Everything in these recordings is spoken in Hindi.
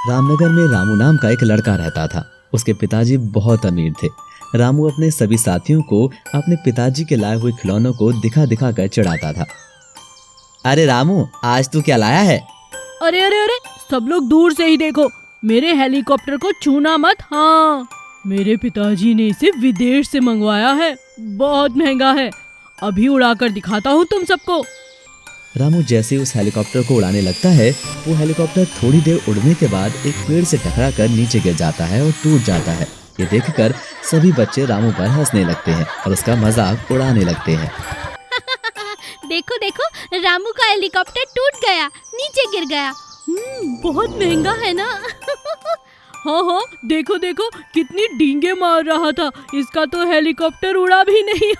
रामनगर में रामू नाम का एक लड़का रहता था। उसके पिताजी बहुत अमीर थे। रामू अपने सभी साथियों को अपने पिताजी के लाए हुए खिलौनों को दिखा दिखा कर चिढ़ाता था। अरे रामू, आज तू क्या लाया है? अरे अरे अरे, सब लोग दूर से ही देखो, मेरे हेलीकॉप्टर को छूना मत। हाँ, मेरे पिताजी ने इसे विदेश से मंगवाया है, बहुत महंगा है। अभी उड़ाकर दिखाता हूँ तुम सबको। रामू जैसे ही उस हेलीकॉप्टर को उड़ाने लगता है, वो हेलीकॉप्टर थोड़ी देर उड़ने के बाद एक पेड़ से टकराकर नीचे गिर जाता है और टूट जाता है। ये देखकर सभी बच्चे रामू पर हंसने लगते हैं और उसका मजाक उड़ाने लगते हैं। देखो देखो, रामू का हेलीकॉप्टर टूट गया, नीचे गिर गया। बहुत महंगा है ना। हाँ हाँ, देखो देखो कितनी डींगे मार रहा था, इसका तो हेलीकॉप्टर उड़ा भी नहीं।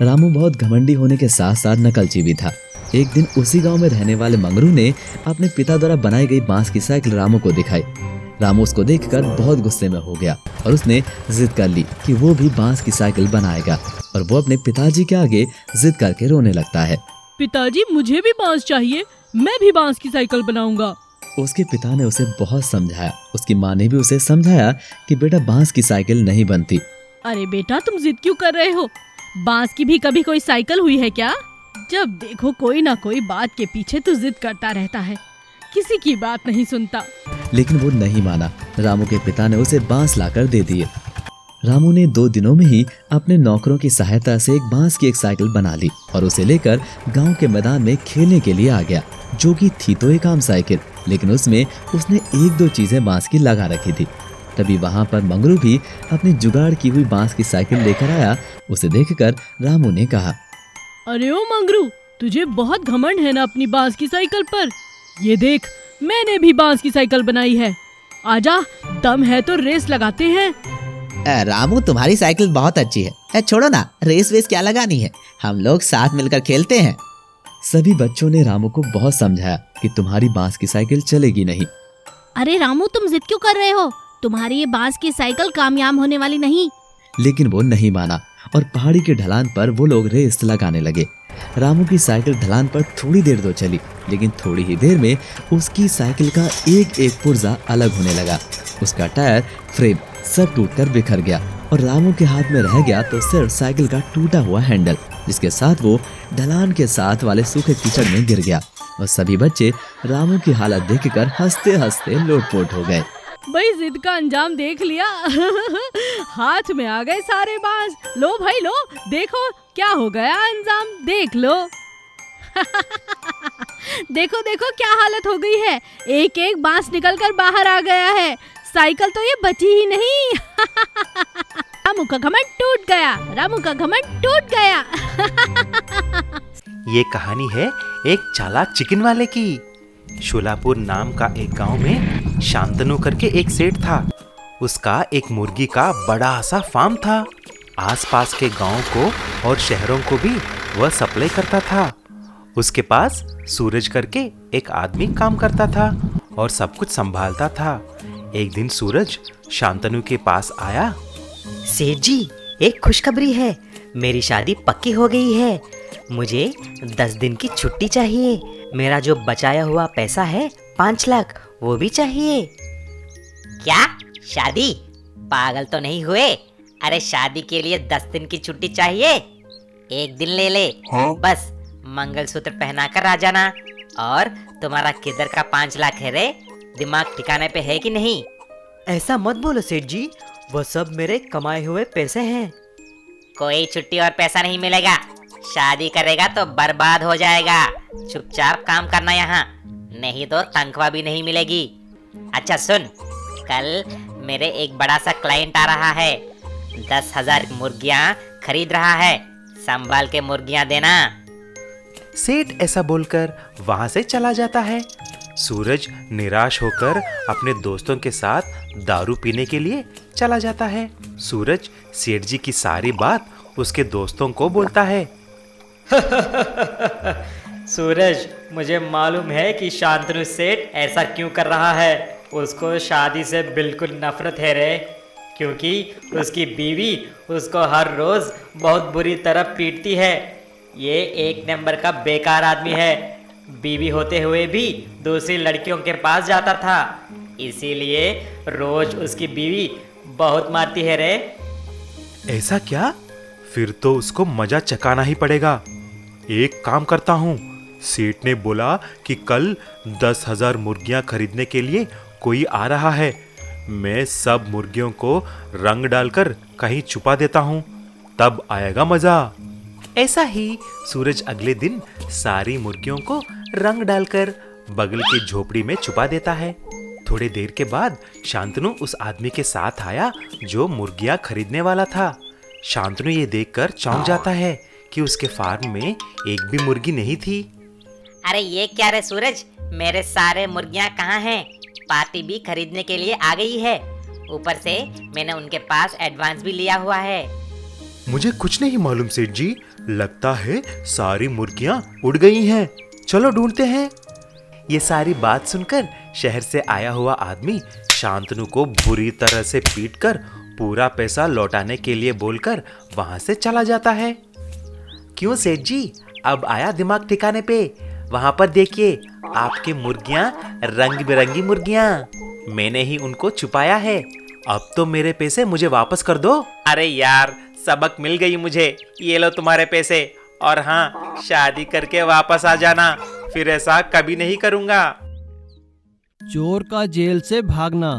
रामू बहुत घमंडी होने के साथ साथ नकलची भी था। एक दिन उसी गांव में रहने वाले मंगरू ने अपने पिता द्वारा बनाई गई बांस की साइकिल रामू को दिखाई। रामू उसको देखकर बहुत गुस्से में हो गया और उसने जिद कर ली कि वो भी बांस की साइकिल बनाएगा और वो अपने पिताजी के आगे जिद करके रोने लगता है। पिताजी, मुझे भी बांस चाहिए, मैं भी बांस की साइकिल बनाऊंगा। उसके पिता ने उसे बहुत समझाया। उसकी माँ ने भी उसे समझाया कि बेटा, बांस की साइकिल नहीं बनती। अरे बेटा, तुम जिद क्यों कर रहे हो? बांस की भी कभी कोई साइकिल हुई है क्या? जब देखो कोई ना कोई बात के पीछे तो जिद करता रहता है, किसी की बात नहीं सुनता। लेकिन वो नहीं माना। रामू के पिता ने उसे बांस लाकर दे दिए। रामू ने 2 दिनों में ही अपने नौकरों की सहायता से एक बांस की एक साइकिल बना ली और उसे लेकर गांव के मैदान में खेलने के लिए आ गया, जो कि थी तो एक आम साइकिल, लेकिन उसमें उसने 1-2 चीजें बांस की लगा रखी थी। तभी वहां पर मंगरू भी अपनी जुगाड़ की हुई बांस की साइकिल लेकर आया। उसे देखकर रामू ने कहा, अरे ओ मंगरू, तुझे बहुत घमंड है ना अपनी बांस की साइकिल पर। ये देख, मैंने भी बांस की साइकिल बनाई है, आजा, दम है तो रेस लगाते हैं। रामू, तुम्हारी साइकिल बहुत अच्छी है। छोड़ो ना, रेस वेस क्या लगानी है, हम लोग साथ मिलकर खेलते हैं। सभी बच्चों ने रामू को बहुत समझाया कि तुम्हारी बांस की साइकिल चलेगी नहीं। अरे रामू, तुम जिद क्यों कर रहे हो? तुम्हारी ये बांस की साइकिल कामयाब होने वाली नहीं। लेकिन वो नहीं माना और पहाड़ी के ढलान पर वो लोग रेस लगाने लगे। रामू की साइकिल ढलान पर थोड़ी देर तो चली, लेकिन थोड़ी ही देर में उसकी साइकिल का एक एक पुर्जा अलग होने लगा। उसका टायर, फ्रेम सब टूटकर बिखर गया और रामू के हाथ में रह गया तो सिर्फ साइकिल का टूटा हुआ हैंडल, जिसके साथ वो ढलान के साथ वाले सूखे कीचड़ में गिर गया। और सभी बच्चे रामू की हालत देखकर हंसते हंसते लोटपोट हो गए। भाई, जिद का अंजाम देख लिया। हाथ में आ गए सारे बांस। लो भाई लो, देखो क्या हो गया अंजाम, देख लो। देखो देखो क्या हालत हो गई है, एक एक बांस निकलकर बाहर आ गया है, साइकिल तो ये बची ही नहीं। रामू का घमंड टूट गया, रामू का घमंड टूट गया। ये कहानी है एक चालाक चिकन वाले की। शोलापुर नाम का एक गांव में शांतनु करके एक सेठ था। उसका एक मुर्गी का बड़ा सा फार्म था। आसपास के गांव को और शहरों को भी वह सप्लाई करता था। उसके पास सूरज करके एक आदमी काम करता था और सब कुछ संभालता था। एक दिन सूरज शांतनु के पास आया। सेठ जी, एक खुशखबरी है, मेरी शादी पक्की हो गई है। मुझे 10 दिन की छुट्टी चाहिए। मेरा जो बचाया हुआ पैसा है 5 लाख, वो भी चाहिए। क्या शादी? पागल तो नहीं हुए? अरे शादी के लिए 10 दिन की छुट्टी चाहिए? 1 दिन ले ले। हाँ? बस मंगलसूत्र पहनाकर आ जाना। और तुम्हारा किधर का 5 लाख है रे? दिमाग ठिकाने पे है कि नहीं? ऐसा मत बोलो सेठ जी, वो सब मेरे कमाए हुए पैसे हैं। कोई छुट्टी और पैसा नहीं मिलेगा। शादी करेगा तो बर्बाद हो जाएगा। चुपचाप काम करना यहाँ, नहीं तो तनख्वाह भी नहीं मिलेगी। अच्छा सुन, कल मेरे एक बड़ा सा क्लाइंट आ रहा है, 10,000 मुर्गियाँ खरीद रहा है, संभाल के मुर्गियाँ देना। सेठ ऐसा बोलकर वहां से चला जाता है। सूरज निराश होकर अपने दोस्तों के साथ दारू पीने के लिए चला जाता है। सूरज सेठ जी की सारी बात उसके दोस्तों को बोलता है। सूरज, मुझे मालूम है कि शांतनु सेठ ऐसा क्यों कर रहा है। उसको शादी से बिल्कुल नफरत है रे, क्योंकि उसकी बीवी उसको हर रोज बहुत बुरी तरह पीटती है। ये 1 नंबर का बेकार आदमी है। बीवी होते हुए भी दूसरी लड़कियों के पास जाता था, इसीलिए रोज उसकी बीवी बहुत मारती है रे। ऐसा क्या? फिर तो उसको मजा चकाना ही पड़ेगा। एक काम करता हूँ, सेठ ने बोला कि कल 10,000 मुर्गियां खरीदने के लिए कोई आ रहा है। मैं सब मुर्गियों को रंग डालकर कहीं छुपा देता हूँ, तब आएगा मजा। ऐसा ही सूरज अगले दिन सारी मुर्गियों को रंग डालकर बगल की झोपड़ी में छुपा देता है। थोड़ी देर के बाद शांतनु उस आदमी के साथ आया जो मुर्गियां खरीदने वाला था। शांतनु ये देखकर चौंक जाता है कि उसके फार्म में एक भी मुर्गी नहीं थी। अरे ये क्या रे सूरज, मेरे सारे मुर्गियां कहाँ हैं? पार्टी भी खरीदने के लिए आ गई है। ऊपर से मैंने उनके पास एडवांस भी लिया हुआ है। मुझे कुछ नहीं मालूम सेठ जी, लगता है सारी मुर्गियां उड़ गई हैं। चलो ढूंढते हैं। ये सारी बात सुनकर शहर से आया हुआ आदमी शांतनु को बुरी तरह से पीटकर पूरा पैसा लौटाने के लिए बोलकर वहां से चला जाता है। क्यों सेठ जी, अब आया दिमाग ठिकाने पे? वहां पर देखिए, आपकी मुर्गियां रंग बिरंगी मुर्गियां, मैंने ही उनको छुपाया है। अब तो मेरे पैसे मुझे वापस कर दो। अरे यार, सबक मिल गई मुझे। ये लो तुम्हारे पैसे, और हाँ, शादी करके वापस आ जाना, फिर ऐसा कभी नहीं करूँगा। चोर का जेल से भागना।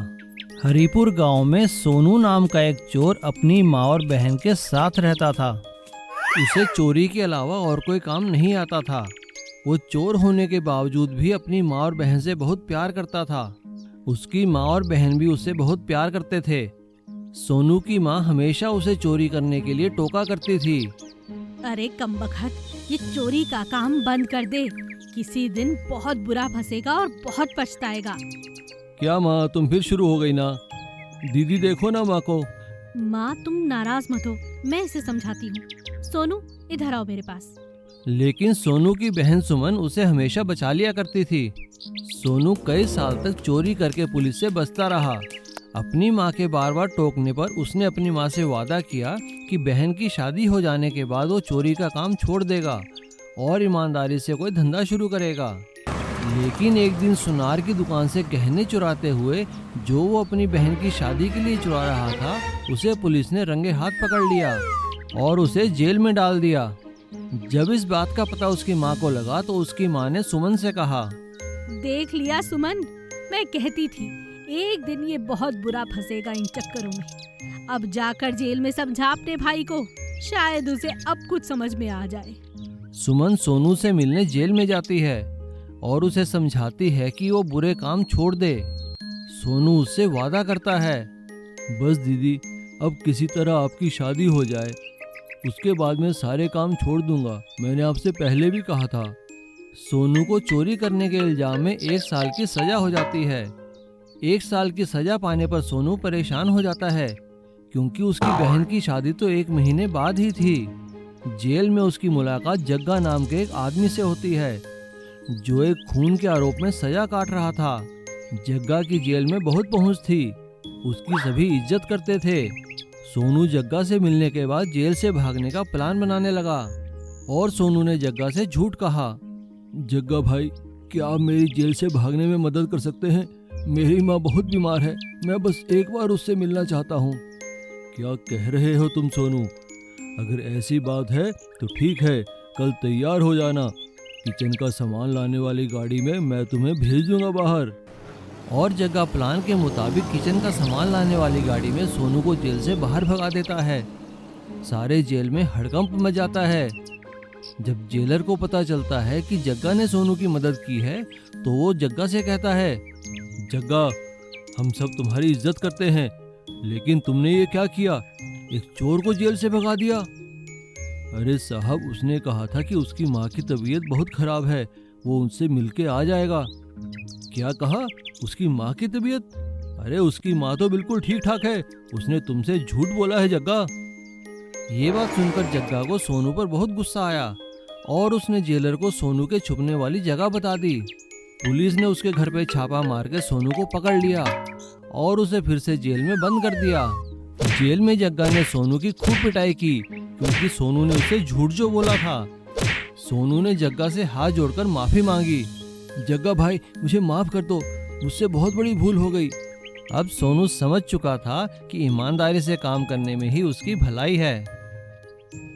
हरिपुर गांव में सोनू नाम का एक चोर अपनी माँ और बहन के साथ रहता था। उसे चोरी के अलावा और कोई काम नहीं आता था। वो चोर होने के बावजूद भी अपनी माँ और बहन से बहुत प्यार करता था। उसकी माँ और बहन भी उससे बहुत प्यार करते थे। सोनू की माँ हमेशा उसे चोरी करने के लिए टोका करती थी। अरे कमबख्त, ये चोरी का काम बंद कर दे। किसी दिन बहुत बुरा फंसेगा और बहुत पछताएगा। क्या माँ, तुम फिर शुरू हो गई ना? दीदी देखो ना माँ को। माँ, तुम नाराज मत हो, मैं इसे समझाती हूँ। सोनू, इधर आओ मेरे पास। लेकिन सोनू की बहन सुमन उसे हमेशा बचा लिया करती थी। सोनू कई साल तक चोरी करके पुलिस से बचता रहा। अपनी माँ के बार बार टोकने पर उसने अपनी माँ से वादा किया कि बहन की शादी हो जाने के बाद वो चोरी का काम छोड़ देगा और ईमानदारी से कोई धंधा शुरू करेगा। लेकिन एक दिन सुनार की दुकान से गहने चुराते हुए जो वो अपनी बहन की शादी के लिए चुरा रहा था, उसे पुलिस ने रंगे हाथ पकड़ लिया और उसे जेल में डाल दिया। जब इस बात का पता उसकी माँ को लगा तो उसकी माँ ने सुमन से कहा, देख लिया सुमन, मैं कहती थी एक दिन ये बहुत बुरा फंसेगा इन चक्करों में। अब जाकर जेल में समझा अपने भाई को, शायद उसे अब कुछ समझ में आ जाए। सुमन सोनू से मिलने जेल में जाती है और उसे समझाती है कि वो बुरे काम छोड़ दे। सोनू उससे वादा करता है, बस दीदी, अब किसी तरह आपकी शादी हो जाए, उसके बाद मैं सारे काम छोड़ दूंगा। मैंने आपसे पहले भी कहा था। सोनू को चोरी करने के इल्जाम में 1 साल की सजा हो जाती है। 1 साल की सजा पाने पर सोनू परेशान हो जाता है क्योंकि उसकी बहन की शादी तो 1 महीने बाद ही थी। जेल में उसकी मुलाकात जग्गा नाम के एक आदमी से होती है जो एक खून के आरोप में सजा काट रहा था। जग्गा की जेल में बहुत पहुंच थी, उसकी सभी इज्जत करते थे। सोनू जग्गा से मिलने के बाद जेल से भागने का प्लान बनाने लगा और सोनू ने जग्गा से झूठ कहा, जग्गा भाई, क्या आप मेरी जेल से भागने में मदद कर सकते हैं? मेरी माँ बहुत बीमार है, मैं बस एक बार उससे मिलना चाहता हूँ। क्या कह रहे हो तुम सोनू? अगर ऐसी बात है तो ठीक है, कल तैयार हो जाना। किचन का सामान लाने वाली गाड़ी में मैं तुम्हें भेज दूंगा बाहर। और जग्गा प्लान के मुताबिक किचन का सामान लाने वाली गाड़ी में सोनू को जेल से बाहर भगा देता है। सारे जेल में हड़कंप मच जाता है। जब जेलर को पता चलता है कि जग्गा ने सोनू की मदद की है तो वो जग्गा से कहता है, जग्गा, हम सब तुम्हारी इज्जत करते हैं, लेकिन तुमने ये क्या किया? एक चोर को जेल से भगा दिया। अरे साहब, उसने कहा था कि उसकी माँ की तबीयत बहुत खराब है, वो उनसे मिलके आ जाएगा। क्या कहा? उसकी माँ की तबीयत? अरे उसकी माँ तो बिल्कुल ठीक ठाक है, उसने तुमसे झूठ बोला है जग्गा। ये बात सुनकर जग्गा को सोनू पर बहुत गुस्सा आया और उसने जेलर को सोनू के छुपने वाली जगह बता दी। पुलिस ने उसके घर पे छापा मार के सोनू को पकड़ लिया और उसे फिर से जेल में बंद कर दिया। जेल में जग्गा ने सोनू की खूब पिटाई की क्योंकि सोनू ने उसे झूठ जो बोला था। सोनू ने जग्गा से हाथ जोड़कर माफी मांगी। जग्गा भाई, मुझे माफ कर दो, मुझसे बहुत बड़ी भूल हो गई। अब सोनू समझ चुका था कि ईमानदारी से काम करने में ही उसकी भलाई है।